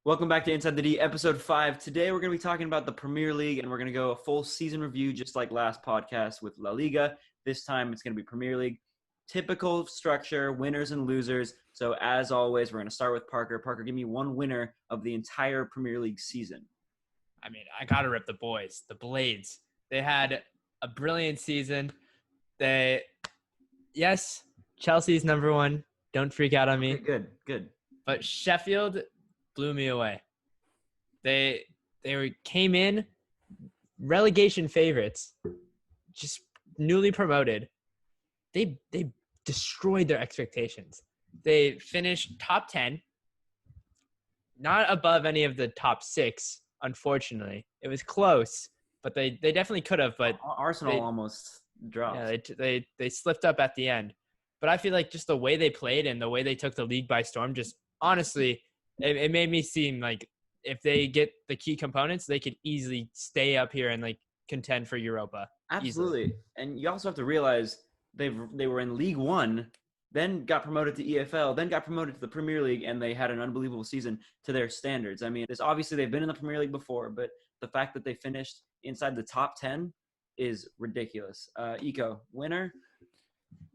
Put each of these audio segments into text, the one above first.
Welcome back to Inside the D, episode 5. Today we're going to be talking about the Premier League, and we're going to go a full season review just like last podcast with La Liga. This time it's going to be Premier League. Typical structure, winners and losers. So as always, we're going to start with Parker. Parker, give me one winner of the entire Premier League season. I mean, I got to rip the boys, the Blades. They had a brilliant season. Yes, Chelsea's number one. Don't freak out on me. Okay, good. But Sheffield blew me away. They came in relegation favorites, just newly promoted. They destroyed their expectations. They finished top 10, not above any of the top 6, unfortunately. It was close, but they definitely could have. But Arsenal almost dropped. Yeah, they slipped up at the end. But I feel like just the way they played and the way they took the league by storm, just honestly, it made me seem like if they get the key components, they could easily stay up here and like contend for Europa. Absolutely. Easily. And you also have to realize they were in League One, then got promoted to EFL, then got promoted to the Premier League, and they had an unbelievable season to their standards. I mean, obviously they've been in the Premier League before, but the fact that they finished inside the top 10 is ridiculous. Eco, winner?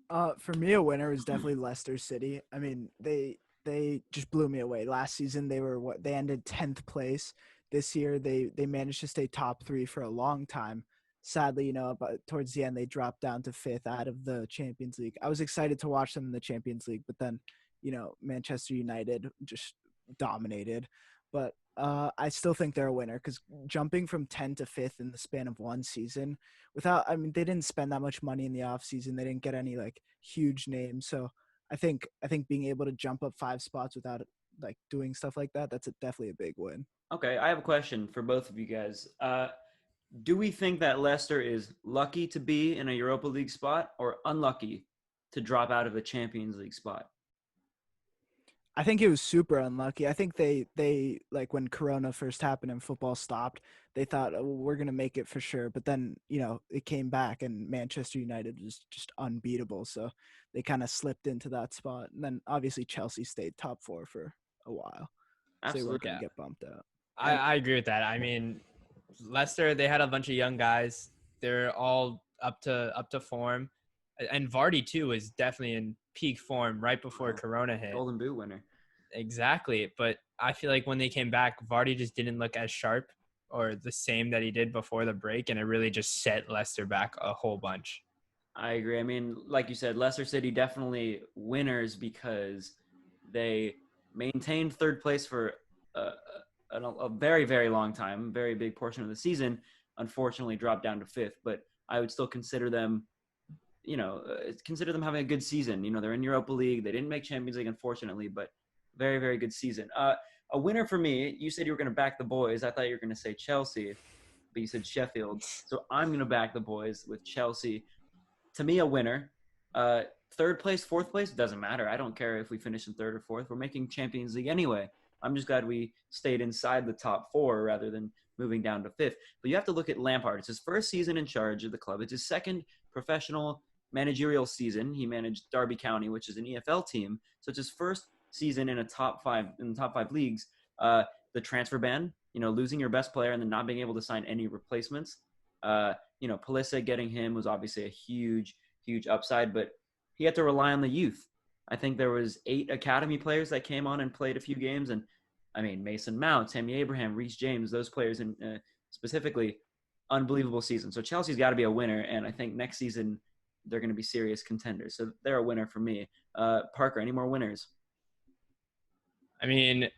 For me, a winner is definitely Leicester City. I mean, they just blew me away. Last season, they ended 10th place. This year, they managed to stay top 3 for a long time. Sadly, but towards the end, they dropped down to 5th out of the Champions League. I was excited to watch them in the Champions League, but then, Manchester United just dominated. But I still think they're a winner because jumping from 10 to 5th in the span of one season they didn't spend that much money in the off season. They didn't get any like huge names. So I think being able to jump up 5 spots without like doing stuff like that, that's definitely a big win. Okay, I have a question for both of you guys. Do we think that Leicester is lucky to be in a Europa League spot or unlucky to drop out of a Champions League spot? I think it was super unlucky. I think they like when Corona first happened and football stopped, they thought, oh, we're going to make it for sure. But then, it came back and Manchester United was just unbeatable. So they kind of slipped into that spot. And then obviously Chelsea stayed top 4 for a while. Absolutely. So they weren't going to get bumped out. I agree with that. I mean, Leicester, they had a bunch of young guys. They're all up to form. And Vardy, too, was definitely in peak form right before Corona hit. Golden Boot winner. Exactly. But I feel like when they came back, Vardy just didn't look as sharp or the same that he did before the break, and it really just set Leicester back a whole bunch. I agree. I mean, like you said, Leicester City definitely winners because they maintained third place for a very, very long time, very big portion of the season, unfortunately dropped down to 5th. But I would still consider them having a good season. They're in Europa League. They didn't make Champions League, unfortunately, but very, very good season. A winner for me, you said you were going to back the boys. I thought you were going to say Chelsea, but you said Sheffield. So I'm going to back the boys with Chelsea. To me, a winner. Third place, fourth place, doesn't matter. I don't care if we finish in 3rd or 4th. We're making Champions League anyway. I'm just glad we stayed inside the top 4 rather than moving down to 5th. But you have to look at Lampard. It's his first season in charge of the club. It's his second professional managerial season. He managed Derby County, which is an EFL team. So it's his first season in the top 5 leagues. The transfer ban, losing your best player and then not being able to sign any replacements. Pulisic, getting him was obviously a huge upside, but he had to rely on the youth. I think there was 8 academy players that came on and played a few games, and I mean Mason Mount, Tammy Abraham, Reece James, those players in specifically, unbelievable season. So Chelsea's got to be a winner, and I think next season they're going to be serious contenders. So they're a winner for me. Parker, any more winners? I mean,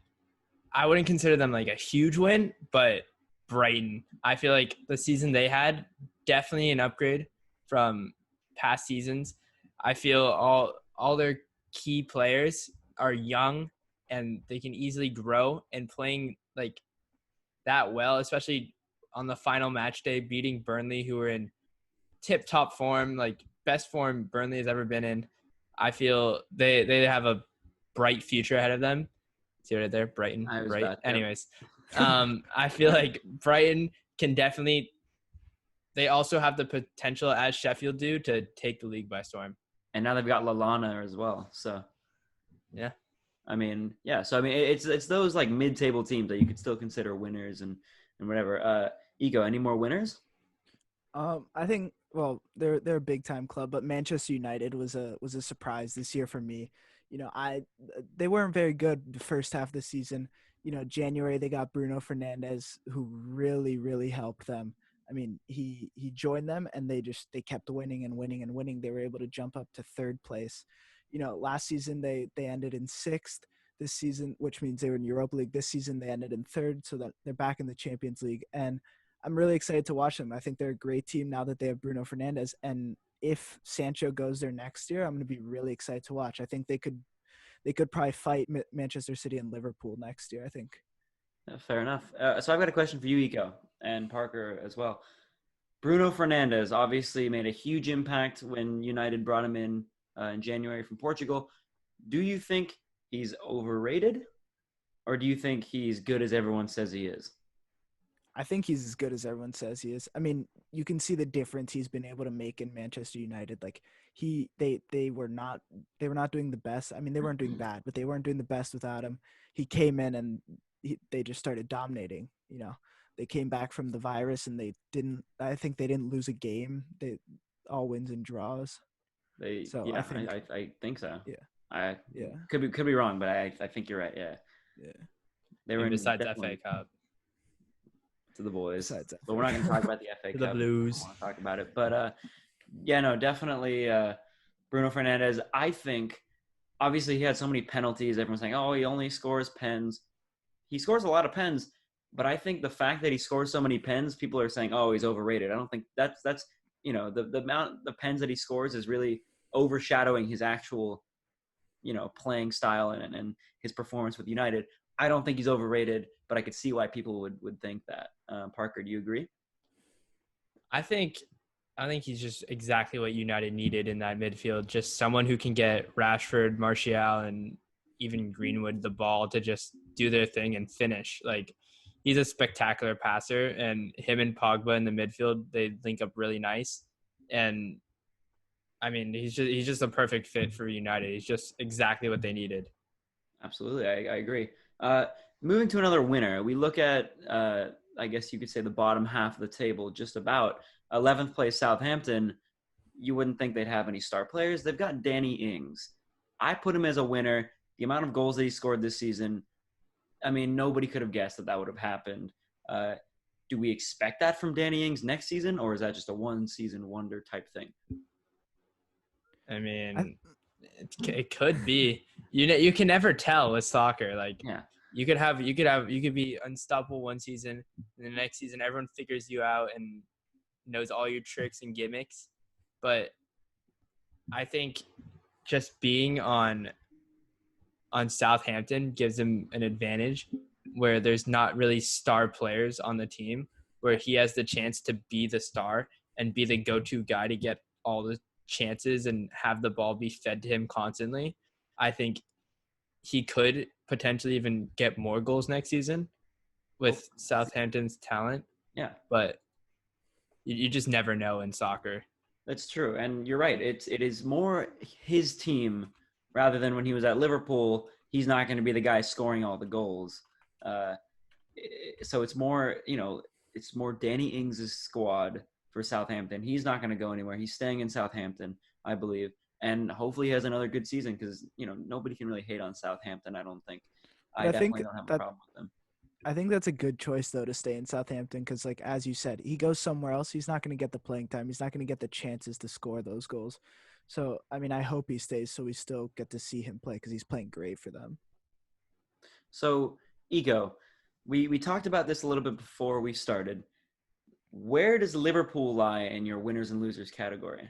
I wouldn't consider them like a huge win, but Brighton, I feel like the season they had, definitely an upgrade from past seasons. I feel all their key players are young and they can easily grow, and playing like that well, especially on the final match day, beating Burnley, who were in tip-top form, like best form Burnley has ever been in. I feel they have a bright future ahead of them. See right there, Brighton. Right. Anyways, I feel like Brighton can definitely. They also have the potential, as Sheffield do, to take the league by storm. And now they've got Lallana as well. So, yeah. I mean, yeah. So I mean, it's those like mid-table teams that you could still consider winners and whatever. Ego, any more winners? I think they're a big time club, but Manchester United was a surprise this year for me. They weren't very good the first half of the season. January they got Bruno Fernandes, who really helped them. I mean, he joined them and they kept winning and winning and winning. They were able to jump up to third place. Last season they ended in sixth. This season, which means they were in Europa League. This season they ended in third, so that they're back in the Champions League. And I'm really excited to watch them. I think they're a great team now that they have Bruno Fernandes. And if Sancho goes there next year, I'm going to be really excited to watch. I think they could probably fight Manchester City and Liverpool next year, I think. Fair enough. So I've got a question for you, Ego, and Parker as well. Bruno Fernandes obviously made a huge impact when United brought him in January from Portugal. Do you think he's overrated, or do you think he's good as everyone says he is? I think he's as good as everyone says he is. I mean, you can see the difference he's been able to make in Manchester United. Like they were not doing the best. I mean, they weren't doing bad, but they weren't doing the best without him. He came in and they just started dominating. They came back from the virus and I think they didn't lose a game. They all wins and draws. I think so. Yeah. I Yeah. could be wrong, but I think you're right. Yeah. Yeah. They were besides definitely FA Cup. to the boys. Besides that. But we're not going to talk about the FA Cup. The Blues. I don't want to talk about it. But yeah, no, definitely Bruno Fernandes. I think obviously he had so many penalties. Everyone's saying, "Oh, he only scores pens." He scores a lot of pens, but I think the fact that he scores so many pens, people are saying, "Oh, he's overrated." I don't think that's the amount the pens that he scores is really overshadowing his actual playing style and his performance with United. I don't think he's overrated, but I could see why people would think that. Parker, do you agree? I think he's just exactly what United needed in that midfield. Just someone who can get Rashford, Martial, and even Greenwood the ball to just do their thing and finish. Like, he's a spectacular passer, and him and Pogba in the midfield, they link up really nice. And I mean, he's just a perfect fit for United. He's just exactly what they needed. Absolutely, I agree. Moving to another winner, we look at I guess you could say the bottom half of the table, just about 11th place Southampton. You wouldn't think they'd have any star players. They've got Danny Ings. I put him as a winner. The amount of goals that he scored this season, I mean, nobody could have guessed that would have happened. Do we expect that from Danny Ings next season, or is that just a one-season wonder type thing? I mean, it could be. You can never tell with soccer. Like, Yeah. You could be unstoppable one season, and the next season everyone figures you out and knows all your tricks and gimmicks. But I think just being on Southampton gives him an advantage where there's not really star players on the team, where he has the chance to be the star and be the go-to guy to get all the chances and have the ball be fed to him constantly. I think he could potentially even get more goals next season with Southampton's talent. Yeah. But you just never know in soccer. That's true. And you're right. It is more his team rather than when he was at Liverpool. He's not going to be the guy scoring all the goals. So it's more, it's more Danny Ings' squad for Southampton. He's not going to go anywhere. He's staying in Southampton, I believe. And hopefully he has another good season because, nobody can really hate on Southampton, I don't think. I definitely don't have a problem with them. I think that's a good choice, though, to stay in Southampton because, like, as you said, he goes somewhere else. He's not going to get the playing time. He's not going to get the chances to score those goals. So, I mean, I hope he stays so we still get to see him play because he's playing great for them. So, Ego, we talked about this a little bit before we started. Where does Liverpool lie in your winners and losers category?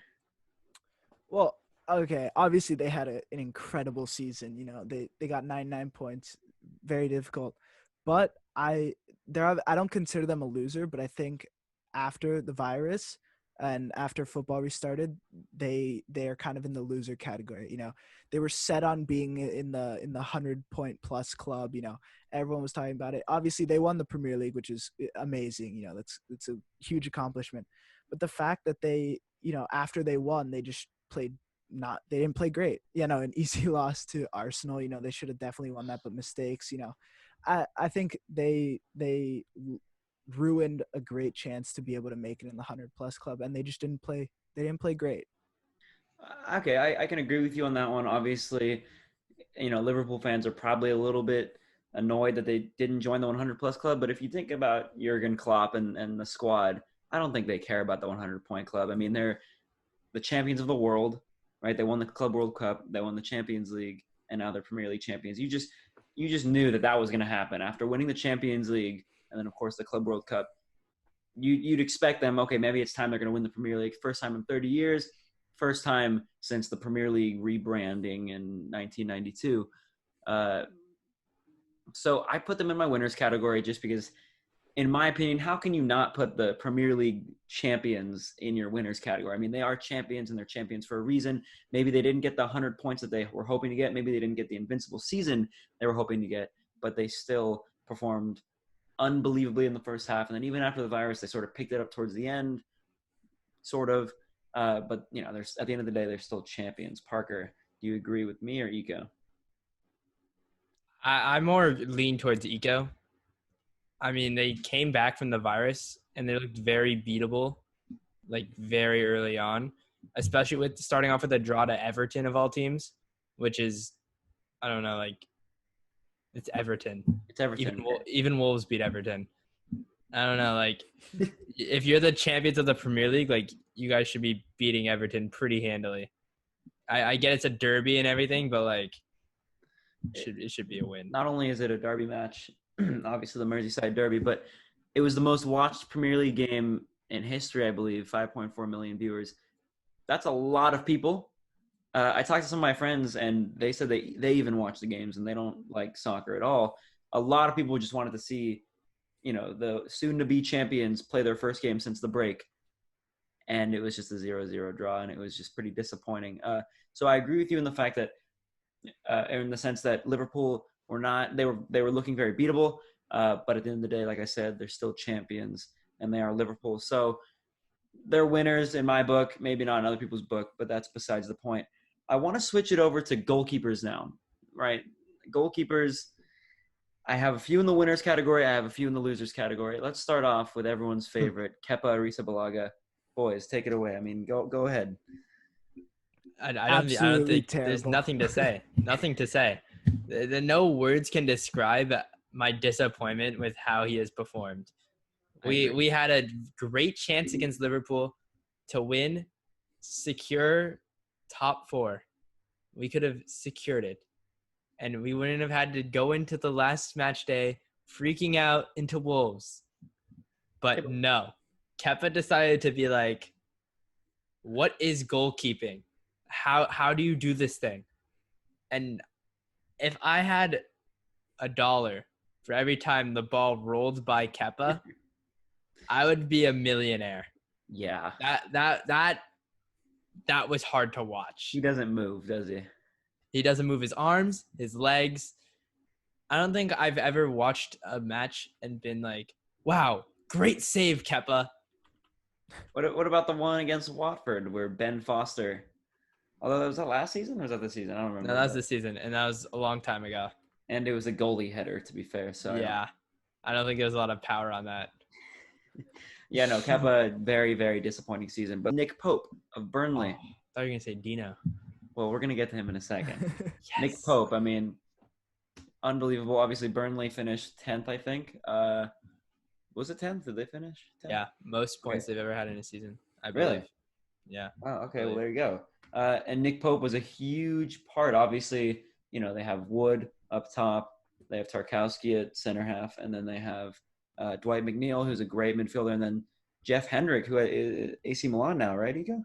Well, okay, obviously they had an incredible season. They got 99 points, very difficult. But I don't consider them a loser, but I think after the virus and after football restarted, they are kind of in the loser category. They were set on being in the 100-point plus club. Everyone was talking about it. Obviously, they won the Premier League, which is amazing. That's a huge accomplishment. But the fact that they, after they won, they just played they didn't play great. An easy loss to Arsenal. They should have definitely won that, but mistakes. I think they ruined a great chance to be able to make it in the 100+ club, and they just didn't play. They didn't play great. Okay, I can agree with you on that one. Obviously, Liverpool fans are probably a little bit annoyed that they didn't join the 100+ club. But if you think about Jurgen Klopp and the squad, I don't think they care about the 100-point club. I mean, they're the champions of the world, right? They won the Club World Cup, they won the Champions League, and now they're Premier League champions. You just knew that was going to happen after winning the Champions League, and then of course the Club World Cup. You'd expect them. Okay, maybe it's time they're going to win the Premier League. First time in 30 years. First time since the Premier League rebranding in 1992. So I put them in my winners category just because, in my opinion, how can you not put the Premier League champions in your winners category? I mean, they are champions, and they're champions for a reason. Maybe they didn't get the 100 points that they were hoping to get. Maybe they didn't get the invincible season they were hoping to get, but they still performed unbelievably in the first half. And then even after the virus, they sort of picked it up towards the end, sort of. But there's at the end of the day, they're still champions. Parker, do you agree with me or Eco? I more lean towards Eco. I mean, they came back from the virus and they looked very beatable, like very early on, especially with starting off with a draw to Everton of all teams, which is, I don't know, like it's Everton. It's Everton. Even Wolves beat Everton. I don't know, like if you're the champions of the Premier League, like you guys should be beating Everton pretty handily. I get it's a derby and everything, but like it should be a win. Not only is it a derby match, obviously the Merseyside derby, but it was the most watched Premier League game in history, I believe. 5.4 million viewers. That's a lot of people. I talked to some of my friends, and they said they even watch the games, and they don't like soccer at all. A lot of people just wanted to see, the soon-to-be champions play their first game since the break, and it was just a 0-0 draw, and it was just pretty disappointing. So I agree with you in the fact that, in the sense that Liverpool were not, they were looking very beatable, but at the end of the day, like I said, they're still champions, and they are Liverpool. So they're winners in my book, maybe not in other people's book, but that's besides the point. I want to switch it over to goalkeepers now, right? Goalkeepers, I have a few in the winners category. I have a few in the losers category. Let's start off with everyone's favorite, Kepa Arrizabalaga. Boys, take it away. I mean, go ahead. I don't think there's nothing to say. Nothing to say. No words can describe my disappointment with how he has performed. We had a great chance against Liverpool to win, secure top 4. We could have secured it. And we wouldn't have had to go into the last match day freaking out into Wolves. But no. Kepa decided to be like, what is goalkeeping? How do you do this thing? And if I had $1 for every time the ball rolled by Kepa, I would be a millionaire. Yeah. That was hard to watch. He doesn't move, does he? He doesn't move his arms, his legs. I don't think I've ever watched a match and been like, wow, great save, Kepa. What about the one against Watford where Ben Foster, although was that last season or was that this season? I don't remember. No, that was this season, and that was a long time ago. And it was a goalie header, to be fair. So yeah, I don't think there was a lot of power on that. Yeah, no, Kepa, very, very disappointing season. But Nick Pope of Burnley. I thought you were going to say Dino. Well, we're going to get to him in a second. Yes. Nick Pope, I mean, unbelievable. Obviously, Burnley finished 10th, I think. Was it 10th? Did they finish 10th? Yeah, most points they've ever had in a season, I believe. Really? Yeah. Wow, okay, well, there you go. And Nick Pope was a huge part. Obviously, they have Wood up top. They have Tarkowski at center half. And then they have Dwight McNeil, who's a great midfielder. And then Jeff Hendrick, who is AC Milan now, right, Ego?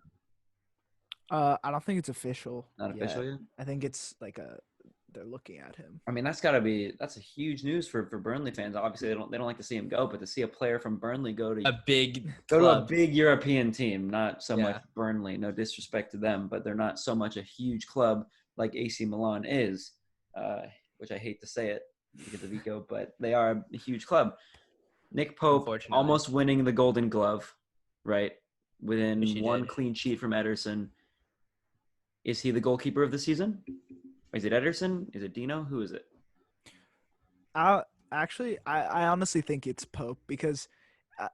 I don't think it's official. Not official yet? I think it's like they're looking at him. I mean, that's a huge news for Burnley fans. Obviously, they don't like to see him go, but to see a player from Burnley go to a big European team, not so much Burnley. No disrespect to them, but they're not so much a huge club like AC Milan is, which I hate to say it because of Vico, but they are a huge club. Nick Pope almost winning the Golden Glove, right? Within one clean sheet from Ederson. Is he the goalkeeper of the season? Is it Ederson? Is it Dino? Who is it? I honestly think it's Pope because,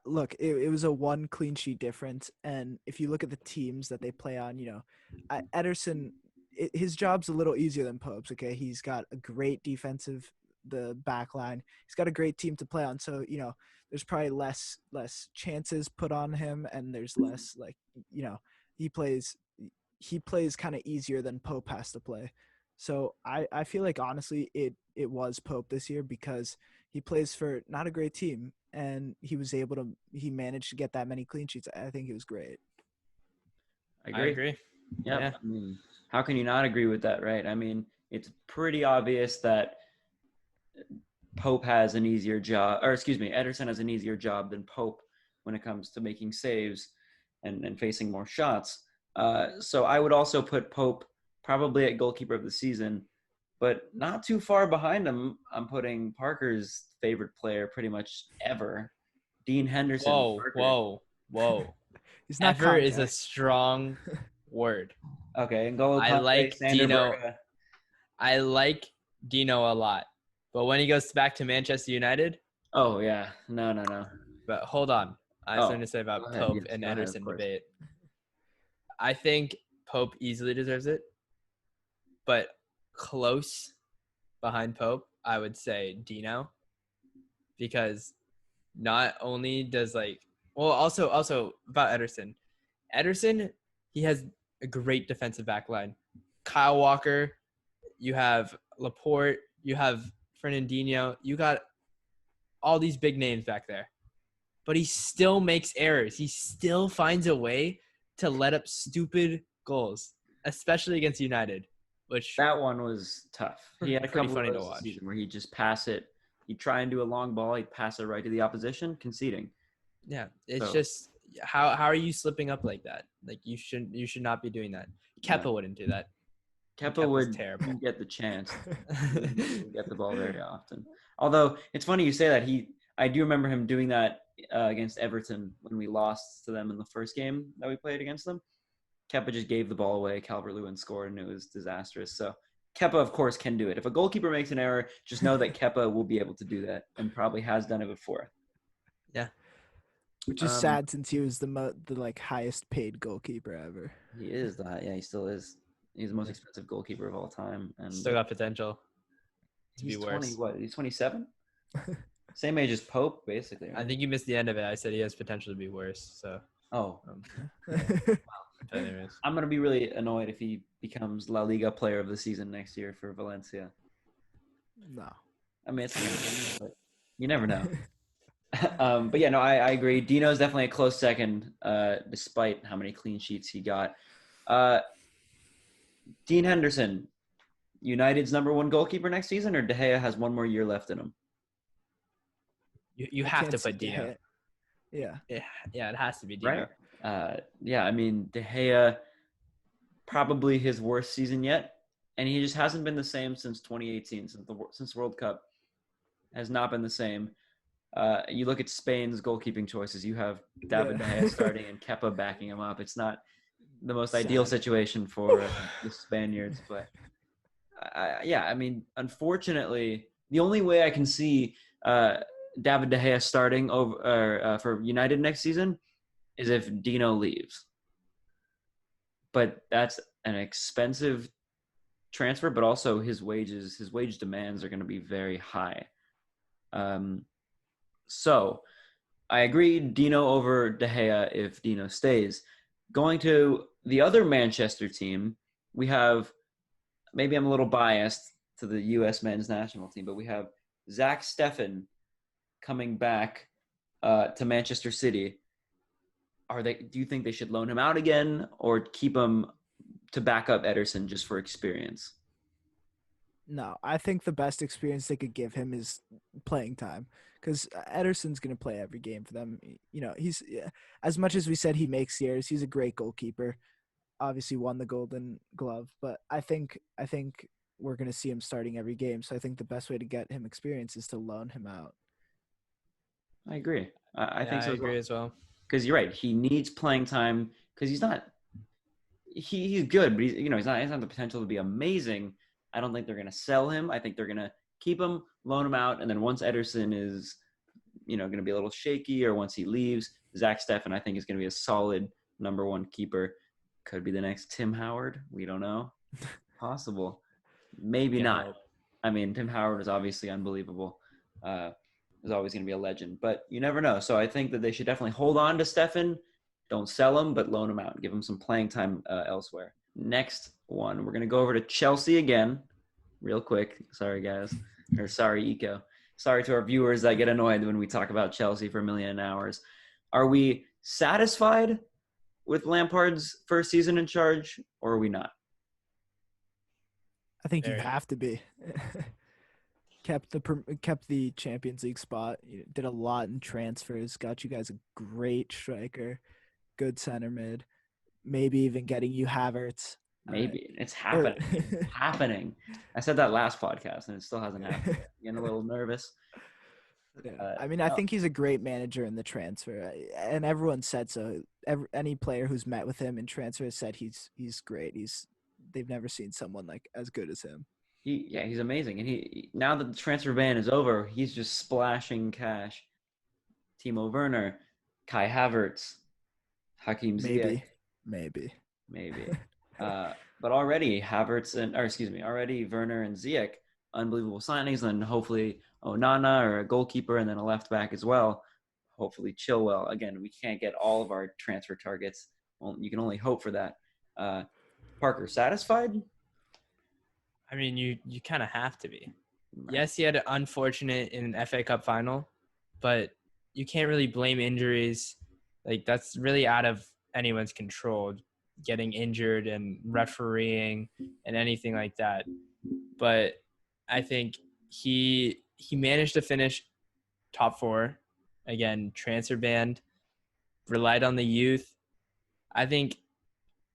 look, it was a one clean sheet difference, and if you look at the teams that they play on, Ederson, his job's a little easier than Pope's. Okay, he's got a great the back line. He's got a great team to play on, so there's probably less chances put on him, and there's less he plays kind of easier than Pope has to play. So I feel like honestly it was Pope this year because he plays for not a great team and he managed to get that many clean sheets. I think it was great. I I agree. agree. Yep. Yeah. I mean, how can you not agree with that, right? I mean, it's pretty obvious that Pope has an easier job, or excuse me, Ederson has an easier job than Pope when it comes to making saves and facing more shots. So I would also put Pope probably at goalkeeper of the season, but not too far behind him. I'm putting Parker's favorite player pretty much ever, Dean Henderson. Whoa, Parker. whoa. He's not Ever is a contact. strong word. Okay, N'Golo I Kante, like Sander Dino. Berge. I like Dino a lot. But when he goes back to Manchester United, Oh yeah, no. but hold on. I have something Oh, to say go about ahead. Pope Yes, and go ahead. Of Ederson course. debate. I think Pope easily deserves it. But close behind Pope, I would say Dino. Because not only does also about Ederson. Ederson, he has a great defensive back line. Kyle Walker, you have Laporte, you have Fernandinho, you got all these big names back there. But he still makes errors. He still finds a way to let up stupid goals, especially against United, which That one was tough. He had a pretty couple of funny to those this watch. season where he'd just pass it. He'd try and do a long ball. He'd pass it right to the opposition, conceding. Yeah, it's So, just how are you slipping up like that? Like you should not be doing that. Kepa no. wouldn't do that. Kepa Kepa's would terrible. get the chance. He wouldn't get the ball very often. Although it's funny you say that. I do remember him doing that against Everton when we lost to them in the first game that we played against them. Kepa just gave the ball away. Calvert-Lewin scored, and it was disastrous. So Kepa, of course, can do it. If a goalkeeper makes an error, just know that Kepa will be able to do that and probably has done it before. Yeah, Which is sad since he was the highest paid goalkeeper ever. He is that. Yeah, he still is. He's the most expensive goalkeeper of all time, and still got potential to he's be worse. 20. What? He's 27. Same age as Pope, basically. Right? I think you missed the end of it. I said he has potential to be worse. So, Oh, but anyways, I'm gonna be really annoyed if he becomes La Liga Player of the Season next year for Valencia. No. I mean, it's but you never know. But yeah, no, I agree. Dino's definitely a close second, despite how many clean sheets he got. Dean Henderson, United's number one goalkeeper next season, or De Gea has one more year left in him? you I have can't to see put De Dino. Gea. Yeah. Yeah, it has to be Dino. Right. Yeah, I mean, De Gea, probably his worst season yet, and he just hasn't been the same since 2018, since World Cup. Has not been the same. You look at Spain's goalkeeping choices. You have David De Gea starting and Kepa backing him up. It's not the most ideal situation for the Spaniards, but I mean, unfortunately, the only way I can see David De Gea starting over for United next season is if Dino leaves. But that's an expensive transfer, but also his wage demands are going to be very high. So I agree, Dino over De Gea if Dino stays. Going to the other Manchester team, we have, maybe I'm a little biased to the U.S. men's national team, but we have Zach Steffen coming back to Manchester City. Do you think they should loan him out again or keep him to back up Ederson just for experience? No, I think the best experience they could give him is playing time because Ederson's going to play every game for them. He's as much as we said he makes errors, he's a great goalkeeper. Obviously, won the Golden Glove, but I think we're going to see him starting every game. So I think the best way to get him experience is to loan him out. I agree. I think so. I agree as well. Because you're right, he needs playing time because he's good, but he's not the potential to be amazing. I don't think they're going to sell him. I think they're going to keep him, loan him out, and then once Ederson is going to be a little shaky, or once he leaves, Zach Steffen I think is going to be a solid number one keeper. Could be the next Tim Howard. We don't know. Possible. Maybe Can't not. hope. I mean, Tim Howard is obviously unbelievable. Is always going to be a legend, but you never know. So I think that they should definitely hold on to Steffen. Don't sell him, but loan him out. Give him some playing time elsewhere. Next one, we're going to go over to Chelsea again, real quick. Sorry, guys. Or sorry, Eco. Sorry to our viewers that get annoyed when we talk about Chelsea for a million hours. Are we satisfied with Lampard's first season in charge, or are we not? I think you Very. have to be. kept the Champions League spot. You did a lot in transfers. Got you guys a great striker, good center mid. Maybe even getting you Havertz. Maybe. It's happening. It's happening. I said that last podcast, and it still hasn't happened. Getting a little nervous. Yeah. I mean, I think he's a great manager in the transfer, and everyone said so. Any player who's met with him in transfer has said he's great. They've never seen someone like as good as him. He's amazing, and he now that the transfer ban is over, he's just splashing cash. Timo Werner, Kai Havertz, Hakim Ziyech, maybe. But already already Werner and Ziyech, unbelievable signings, and hopefully Onana or a goalkeeper, and then a left back as well. Hopefully Chilwell. Again, we can't get all of our transfer targets. Well, you can only hope for that. Parker, satisfied? I mean, you kind of have to be. Yes, he had an unfortunate in an FA Cup final, but you can't really blame injuries. Like, that's really out of anyone's control, getting injured and refereeing and anything like that. But I think he managed to finish top 4. Again, transfer banned, relied on the youth. I think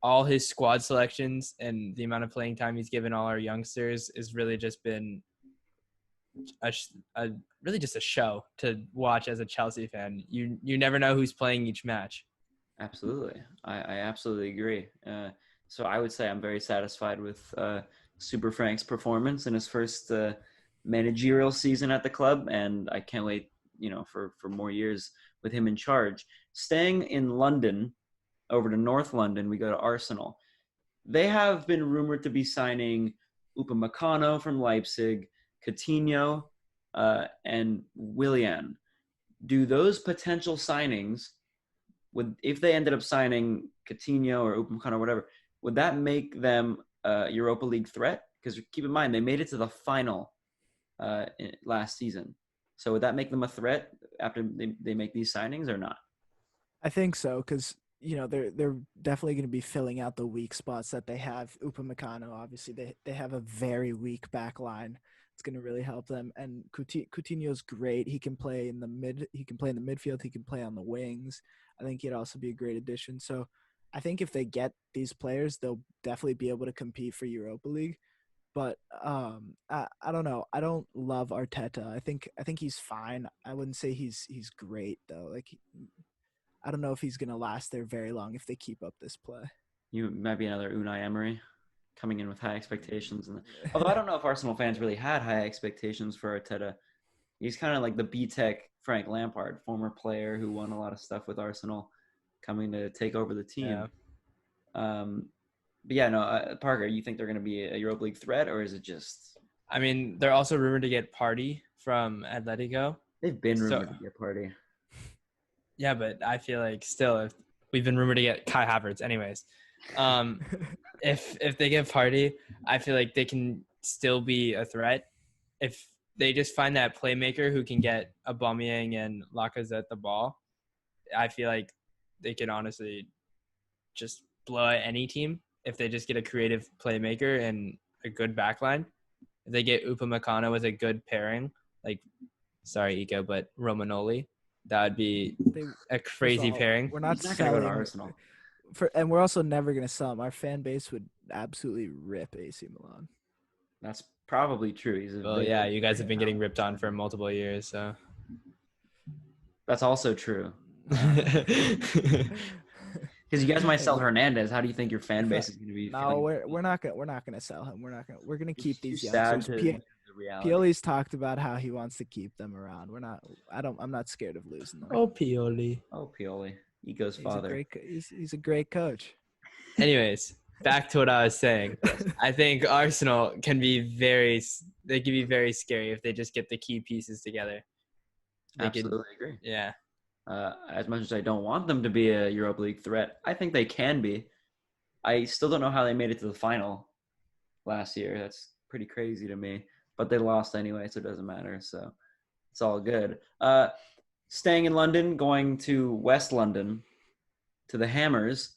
all his squad selections and the amount of playing time he's given all our youngsters has really just been really just a show to watch as a Chelsea fan. You never know who's playing each match. Absolutely. I absolutely agree. So I would say I'm very satisfied with Super Frank's performance in his first managerial season at the club, and I can't wait, for more years with him in charge. Staying in London, over to North London, we go to Arsenal. They have been rumored to be signing Upamecano from Leipzig, Coutinho, and Willian. Do those potential signings, if they ended up signing Coutinho or Upamecano or whatever, would that make them a Europa League threat? Because keep in mind, they made it to the final last season. So would that make them a threat after they make these signings or not? I think so, because they're definitely going to be filling out the weak spots that they have. Upamecano, obviously, they have a very weak back line. It's going to really help them. And Coutinho's great. He can play in the midfield. He can play on the wings. I think he'd also be a great addition. So I think if they get these players, they'll definitely be able to compete for Europa League. But I don't know. I don't love Arteta. I think he's fine. I wouldn't say he's great though. Like, I don't know if he's gonna last there very long if they keep up this play. You might be another Unai Emery coming in with high expectations. Although I don't know if Arsenal fans really had high expectations for Arteta. He's kind of like the B-Tech Frank Lampard, former player who won a lot of stuff with Arsenal, coming to take over the team. Yeah. But yeah, no, Parker, you think they're going to be a Europa League threat, or is it just? I mean, they're also rumored to get Partey from Atletico. They've been rumored to get Partey. Yeah, but I feel like still, if we've been rumored to get Kai Havertz, anyways. If they get Partey, I feel like they can still be a threat. If they just find that playmaker who can get Aubameyang and Lacazette the ball, I feel like they can honestly just blow out any team if they just get a creative playmaker and a good backline. If they get Upamecano with a good pairing, like, sorry, Iko, but Romanoli, that would be a crazy pairing. We're not going to selling go to Arsenal. And we're also never going to sell him. Our fan base would absolutely rip AC Milan. That's probably true. Yeah, you guys have been getting ripped on for multiple years, so. That's also true. Because you guys might sell Hernandez. How do you think your fan If base is going to be no, feeling? we're not gonna sell him. We're gonna It's keep too these sad youngsters. to the reality. Pioli's talked about how he wants to keep them around. I'm not scared of losing them. Oh, Pioli. Oh, Pioli, Ego's father. He's a great coach. Anyways, back to what I was saying. I think Arsenal can be very scary if they just get the key pieces together. Absolutely agree. Yeah. As much as I don't want them to be a Europa League threat, I think they can be. I still don't know how they made it to the final last year. That's pretty crazy to me. But they lost anyway, so it doesn't matter. So it's all good. Staying in London, going to West London, to the Hammers.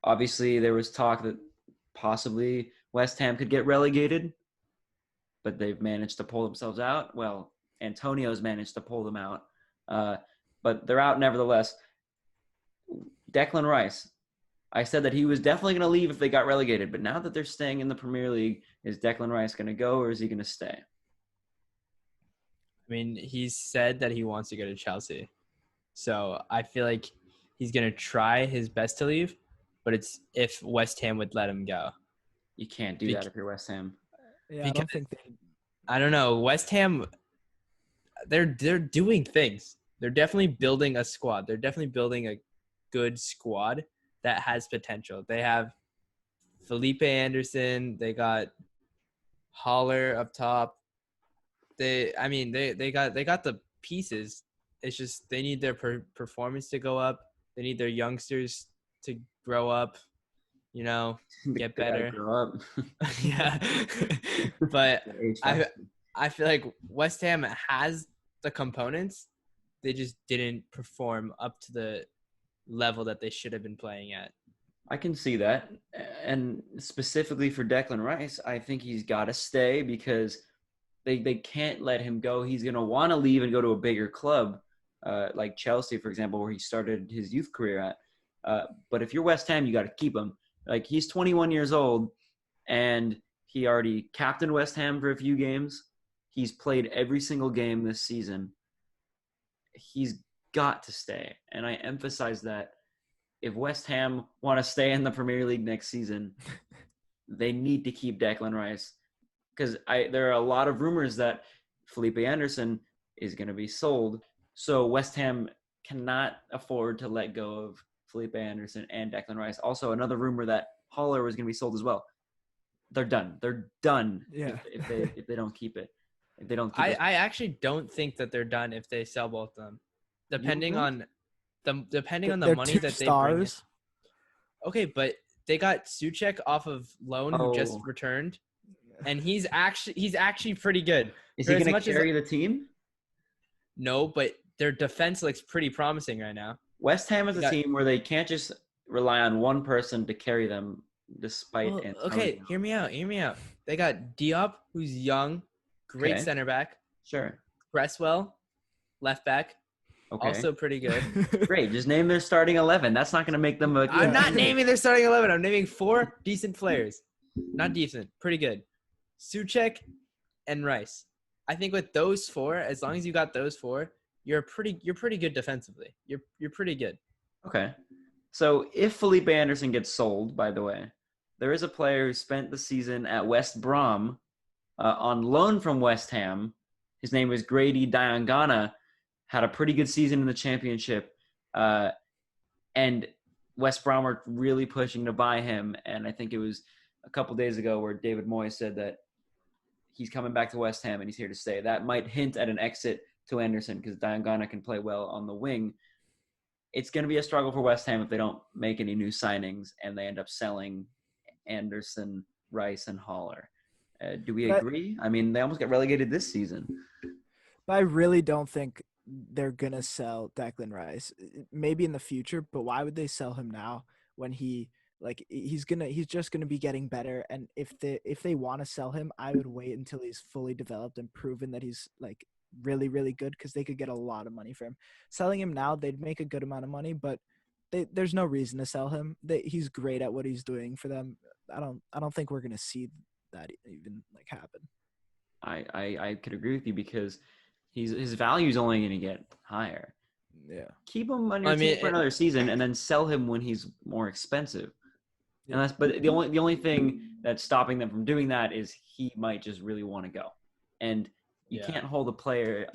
Obviously, there was talk that possibly West Ham could get relegated, but they've managed to pull themselves out. Well, Antonio's managed to pull them out, but they're out nevertheless. Declan Rice. I said that he was definitely going to leave if they got relegated, but now that they're staying in the Premier League, is Declan Rice going to go or is he going to stay? I mean, he's said that he wants to go to Chelsea. So I feel like he's going to try his best to leave, but it's if West Ham would let him go. You can't do that if you're West Ham. Yeah, I don't think I don't know. West Ham, they're doing things. They're definitely building a squad. They're definitely building a good squad that has potential. They have Felipe Anderson. They got Haller up top. They got the pieces. It's just they need their performance to go up. They need their youngsters to grow up, get better. Grow up. Yeah. But I feel like West Ham has the components. They just didn't perform up to the level that they should have been playing at. I can see that. And specifically for Declan Rice, I think he's got to stay because they can't let him go. He's going to want to leave and go to a bigger club, like Chelsea, for example, where he started his youth career at. But if you're West Ham, you got to keep him. Like, he's 21 years old, and he already captained West Ham for a few games. He's played every single game this season. He's got to stay. And I emphasize that if West Ham want to stay in the Premier League next season, they need to keep Declan Rice. Because there are a lot of rumors that Felipe Anderson is going to be sold. So West Ham cannot afford to let go of Felipe Anderson and Declan Rice. Also, another rumor that Haller was going to be sold as well. They're done. They're done if they don't keep it. If they don't keep it. I actually don't think that they're done if they sell both of them. Depending on the money that they bring in. Okay, but they got Souček off of loan who just returned. And he's actually pretty good. Is he going to carry the team? No, but their defense looks pretty promising right now. West Ham is a team where they can't just rely on one person to carry them despite okay, hear me out. They got Diop, who's young, great center back. Sure. Cresswell, left back. Okay. Also pretty good. Great. Just name their starting 11. That's not going to make them a I'm not naming their starting 11. I'm naming 4 decent players. Not decent. Pretty good. Souček and Rice. I think with those 4, as long as you got those 4, you're pretty good defensively. You're pretty good. Okay. So if Felipe Anderson gets sold, by the way, there is a player who spent the season at West Brom on loan from West Ham. His name is Grady Diangana. Had a pretty good season in the championship. And West Brom were really pushing to buy him. And I think it was a couple days ago where David Moyes said that he's coming back to West Ham and he's here to stay. That might hint at an exit to Anderson because Diangana can play well on the wing. It's going to be a struggle for West Ham if they don't make any new signings and they end up selling Anderson, Rice, and Haller. Do we agree? I mean, they almost got relegated this season. But I really don't think they're going to sell Declan Rice. Maybe in the future, but why would they sell him now when he's just gonna be getting better? And if they want to sell him, I would wait until he's fully developed and proven that he's like really, really good, because they could get a lot of money for him. Selling him now, they'd make a good amount of money, but there's no reason to sell him. He's great at what he's doing for them. I don't think we're gonna see that even like happen. I could agree with you because his value is only going to get higher. Yeah. Keep him on your I mean, team for another season, and then sell him when he's more expensive. Yeah. But the only thing that's stopping them from doing that is he might just really want to go, and you Yeah. can't hold a player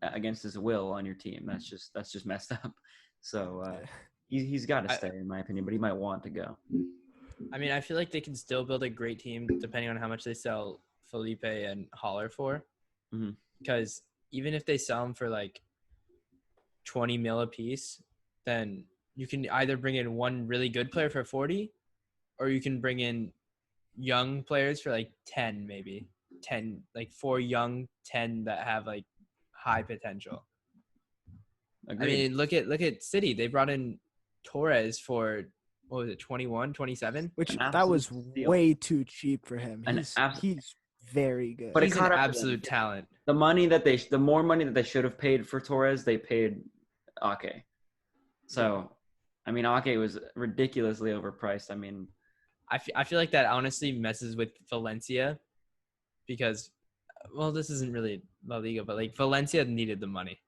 against his will on your team. That's just messed up. So Yeah. he's got to I- stay, in my opinion, but he might want to go. I mean, I feel like they can still build a great team depending on how much they sell Felipe and Holler for. Mhm. Because even if they sell them for like 20 mil a piece, then you can either bring in one really good player for 40, or you can bring in young players for like 10, maybe 10, like 4 young 10 that have like high potential. Agreed. I mean, look at City. They brought in Torres for what was it, 21, 27? Which An that absolute was steal. way too cheap for him. An He's very good. But it He's an caught up to them. absolute talent. The more money that they should have paid for Torres, they paid Ake. So, I mean, Ake was ridiculously overpriced. I mean, I feel like that honestly messes with Valencia because, well, this isn't really La Liga, but like Valencia needed the money.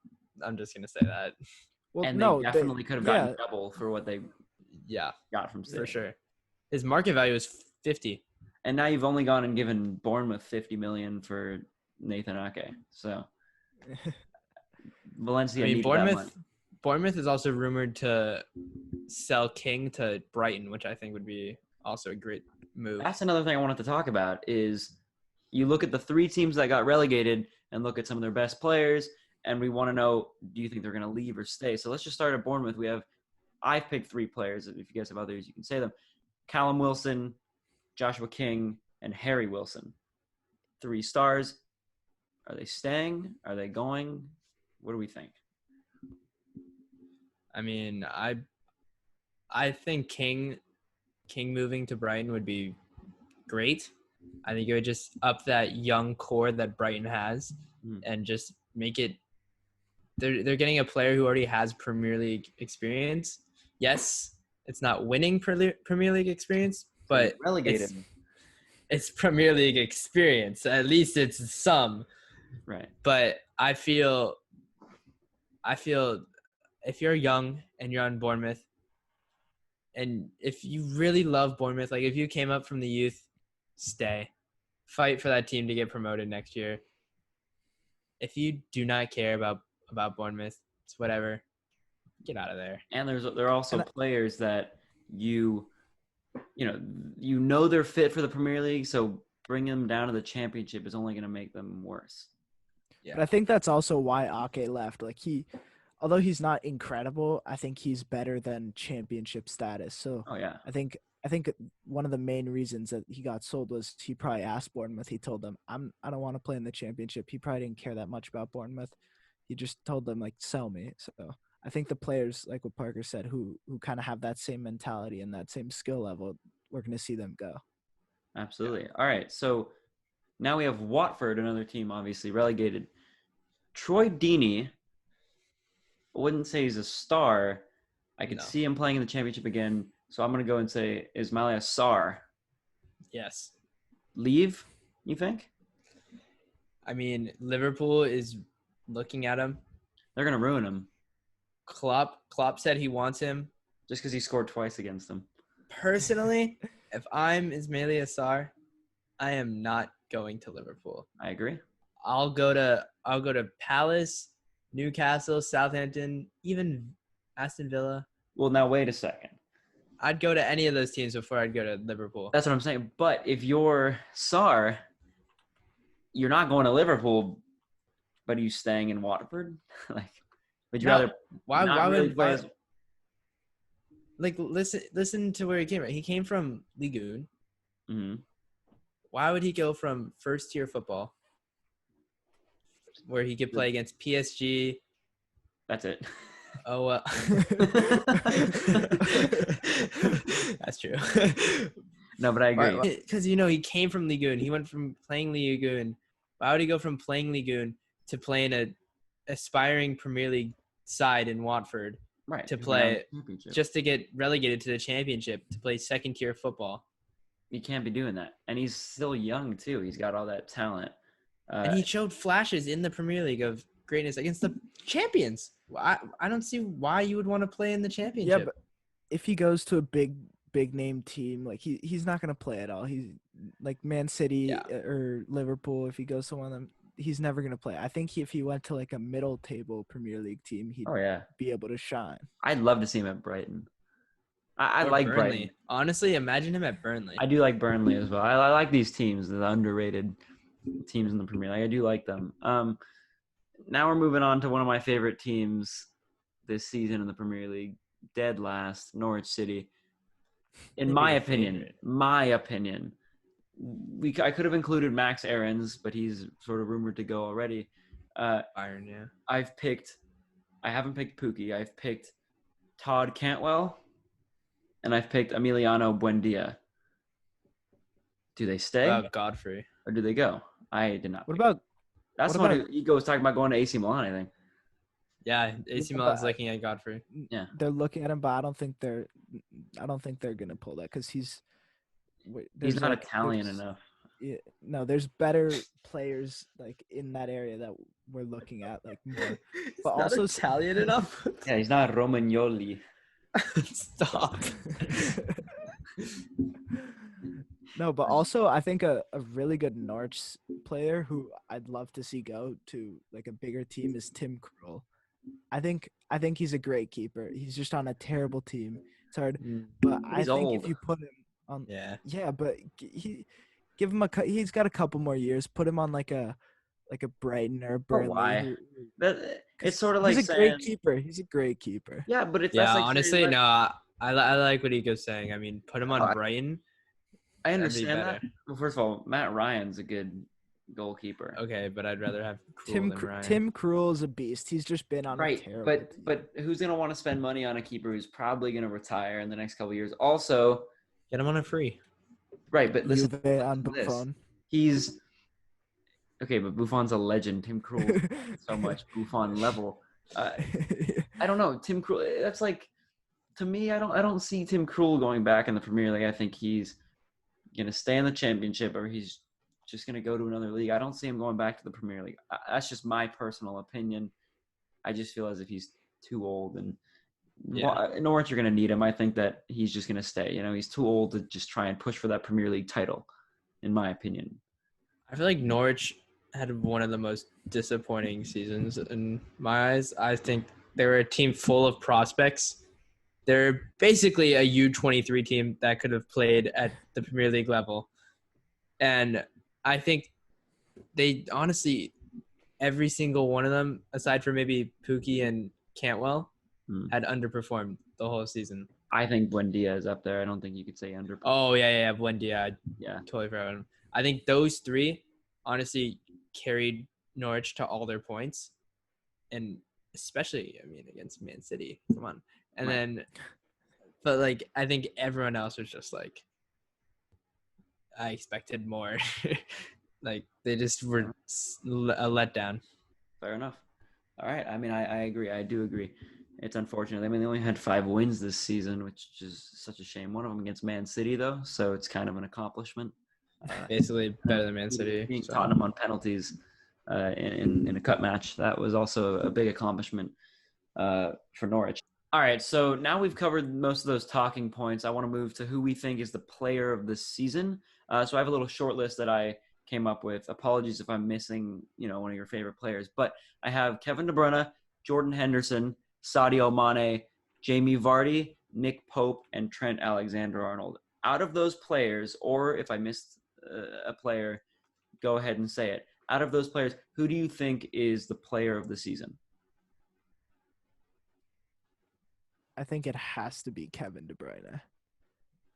I'm just gonna say that. Well, and no, they definitely could have gotten double for what they Yeah, got from City. for sure. His market value is 50. And now you've only gone and given Bournemouth 50 million for Nathan Ake. So Valencia I mean, needed that money. Bournemouth is also rumored to sell King to Brighton, which I think would be also a great move. That's another thing I wanted to talk about is you look at the 3 teams that got relegated and look at some of their best players, and we want to know, do you think they're going to leave or stay? So let's just start at Bournemouth. I've picked 3 players. If you guys have others, you can say them. Callum Wilson, Joshua King, and Harry Wilson. 3 stars. Are they staying? Are they going? What do we think? I mean, I think King moving to Brighton would be great. I think it would just up that young core that Brighton has and just make it. They're getting a player who already has Premier League experience. Yes, it's not winning Premier League experience, but relegated. It's Premier League experience. At least it's some. Right. But I feel if you're young and you're on Bournemouth, and if you really love Bournemouth, like if you came up from the youth, stay. Fight for that team to get promoted next year. If you do not care about Bournemouth, it's whatever. Get out of there. And there are also players that you know they're fit for the Premier League, so bringing them down to the Championship is only going to make them worse. Yeah. But I think that's also why Ake left. Like although he's not incredible, I think he's better than Championship status. So Oh yeah. I think one of the main reasons that he got sold was he probably asked Bournemouth. He told them, I don't want to play in the Championship. He probably didn't care that much about Bournemouth. He just told them, like, sell me. So I think the players, like what Parker said, who kind of have that same mentality and that same skill level, we're going to see them go. Absolutely. Yeah. All right. So now we have Watford, another team obviously relegated. Troy Deeney, I wouldn't say he's a star. I could see him playing in the Championship again. So I'm going to go and say Ismaila Sarr. Yes. Leave, you think? I mean, Liverpool is looking at him. They're going to ruin him. Klopp said he wants him. Just because he scored twice against them. Personally, if I'm Ismaila Sarr, I am not going to Liverpool. I agree. I'll go to Palace, Newcastle, Southampton, even Aston Villa. Well, now wait a second. I'd go to any of those teams before I'd go to Liverpool. That's what I'm saying. But if you're Sarr, you're not going to Liverpool, but are you staying in Watford? Like, would you rather? Why would like listen to where he came from? He came from Ligue 1. Mm-hmm. Why would he go from first tier football, where he could play against PSG? That's it. Oh, well. That's true. No, but I agree. Because, he came from Ligue 1. He went from playing Ligue 1. Why would he go from playing Ligue 1 to playing an aspiring Premier League side in Watford? Right. To play just to get relegated to the Championship, to play second-tier football. You can't be doing that. And he's still young, too. He's got all that talent. And he showed flashes in the Premier League of greatness against the champions. I don't see why you would want to play in the Yeah, championship. but if he goes to a big name team, like he's not gonna play at all. He's like Man City Yeah. or Liverpool. If he goes to one of them, he's never gonna play. I think if he went to like a middle table Premier League team, he'd Oh yeah, be able to shine. I'd love to see him at Brighton. I Or like Burnley. Brighton. Honestly, imagine him at Burnley. I do like Burnley as well. I like these teams, the underrated teams in the Premier League. I do like them. Now we're moving on to one of my favorite teams this season in the Premier League, dead last, Norwich City. In Maybe my your opinion, favorite. I could have included Max Aarons, but he's sort of rumored to go already. Bayern, yeah. I haven't picked Pookie. I've picked Todd Cantwell, and I've picked Emiliano Buendia. Do they stay About Godfrey. or do they go? I did not. What pick. about That's what the one about- who Ego was talking about going to AC Milan, I think. Yeah, AC Milan's looking at Godfrey. Yeah. they're looking at him, but I don't think they're gonna pull that because He's there's not like, Italian there's- enough. Yeah, no, there's better players like in that area that we're looking at like more. But also Italian enough. Yeah, he's not Romagnoli. Stop. No, but also I think a really good Norwich player who I'd love to see go to like a bigger team is Tim Krul. I think he's a great keeper. He's just on a terrible team. It's hard, but I He's think old. if you put him on, Yeah. but he give him he's got a couple more years. Put him on like a Brighton or a Burnley. why? It's sort of like he's a saying, great keeper. He's a great keeper. yeah, but it's Yeah, that's like honestly, saying, no. I like what Ego's saying. I mean, put him on Oh, Brighton. I That'd be understand that. better. Well, first of all, Matt Ryan's a good goalkeeper. Okay, but I'd rather have Krul than Ryan. Tim Krul is a beast. He's just been on a Right, terrible team. but who's gonna want to spend money on a keeper who's probably gonna retire in the next couple of years? Also, Get him on a free. right, but listen, Juve on to this. Buffon. He's okay, but Buffon's a legend. Tim Krul so much Buffon level. I don't know. Tim Krul. That's like, to me, I don't see Tim Krul going back in the Premier League. I think he's gonna stay in the Championship, or he's just gonna go to another league. I don't see him going back to the Premier League. That's just my personal opinion. I just feel as if he's too old, and Norwich are gonna need him. I think that he's just gonna stay. You know, he's too old to just try and push for that Premier League title, in my opinion. I feel like Norwich had one of the most disappointing seasons in my eyes. I think they were a team full of prospects. They're basically a U23 team that could have played at the Premier League level. And I think they honestly, every single one of them, aside from maybe Pookie and Cantwell, had underperformed the whole season. I think Buendia is up there. I don't think you could say underperformed. Oh, yeah, Buendia. Yeah. Totally forgot about him. I think those three honestly carried Norwich to all their points. And especially, I mean, against Man City. Come on. And then, but like, I think everyone else was just like, I expected more. Like, they just were a letdown. Fair enough. All right. I mean, I agree. I do agree. It's unfortunate. I mean, they only had 5 wins this season, which is such a shame. One of them against Man City, though, so it's kind of an accomplishment. Basically better than Man City. Being Tottenham on penalties in a cup match, that was also a big accomplishment for Norwich. All right, so now we've covered most of those talking points. I want to move to who we think is the player of the season. So I have a little short list that I came up with. Apologies if I'm missing, one of your favorite players, but I have Kevin De Bruyne, Jordan Henderson, Sadio Mane, Jamie Vardy, Nick Pope, and Trent Alexander-Arnold. Out of those players, or if I missed a player, go ahead and say it. Out of those players, who do you think is the player of the season? I think it has to be Kevin De Bruyne.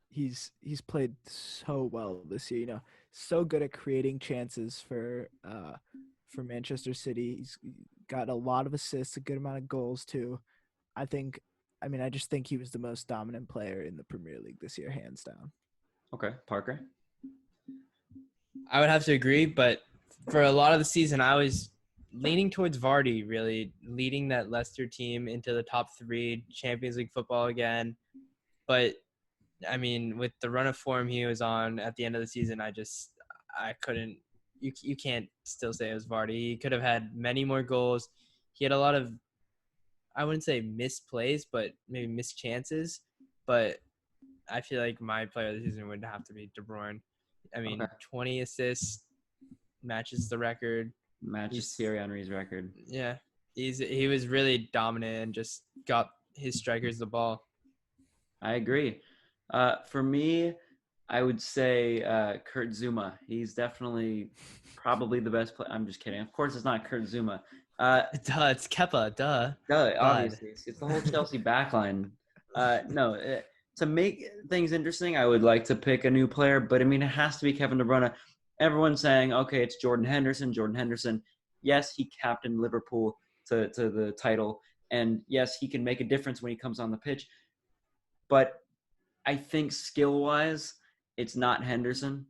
He's played so well this year, so good at creating chances for Manchester City. He's got a lot of assists, a good amount of goals too. I just think he was the most dominant player in the Premier League this year, hands down. Okay, Parker? I would have to agree, but for a lot of the season, I was leaning towards Vardy, really leading that Leicester team into the top 3 Champions League football again. But I mean, with the run of form he was on at the end of the season, I couldn't. You can't still say it was Vardy. He could have had many more goals. He had a lot of I wouldn't say misplays, but maybe missed chances. But I feel like my player of the season would have to be De Bruyne. I mean, Okay. 20 assists matches the record. Matches Thierry Henry's record. Yeah, he was really dominant and just got his strikers the ball. I agree. For me, I would say Kurt Zuma. He's definitely probably the best player. I'm just kidding. Of course, it's not Kurt Zuma. Duh, it's Kepa. Duh. No, Bud. obviously, it's the whole Chelsea backline. No, to make things interesting, I would like to pick a new player, but I mean, it has to be Kevin De Bruyne. Everyone's saying, okay, it's Jordan Henderson. Jordan Henderson. Yes, he captained Liverpool to the title, and yes, he can make a difference when he comes on the pitch. But I think skill-wise, it's not Henderson.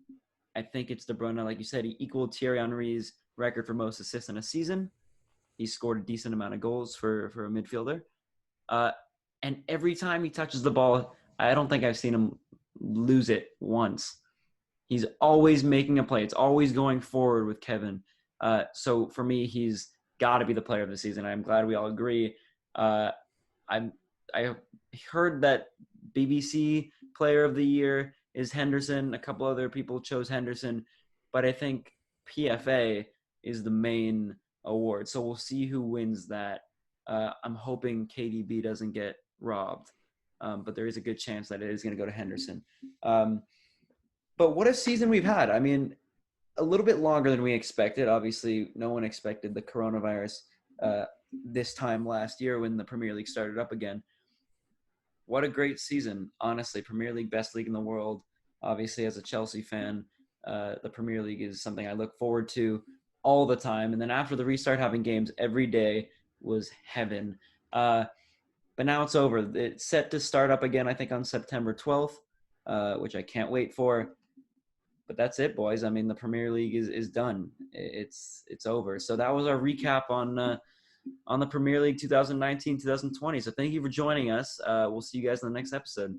I think it's De Bruyne. Like you said, he equaled Thierry Henry's record for most assists in a season. He scored a decent amount of goals for a midfielder. And every time he touches the ball, I don't think I've seen him lose it once. He's always making a play. It's always going forward with Kevin. So for me, he's got to be the player of the season. I'm glad we all agree. I heard that BBC Player of the Year is Henderson. A couple other people chose Henderson, but I think PFA is the main award. So we'll see who wins that. I'm hoping KDB doesn't get robbed, but there is a good chance that it is going to go to Henderson. But what a season we've had. I mean, a little bit longer than we expected. Obviously, no one expected the coronavirus this time last year when the Premier League started up again. What a great season, honestly. Premier League, best league in the world. Obviously, as a Chelsea fan, the Premier League is something I look forward to all the time. And then after the restart, having games every day was heaven. But now it's over. It's set to start up again, I think, on September 12th, which I can't wait for. But that's it, boys. I mean, the Premier League is done. It's over. So that was our recap on the Premier League 2019-2020. So thank you for joining us. We'll see you guys in the next episode.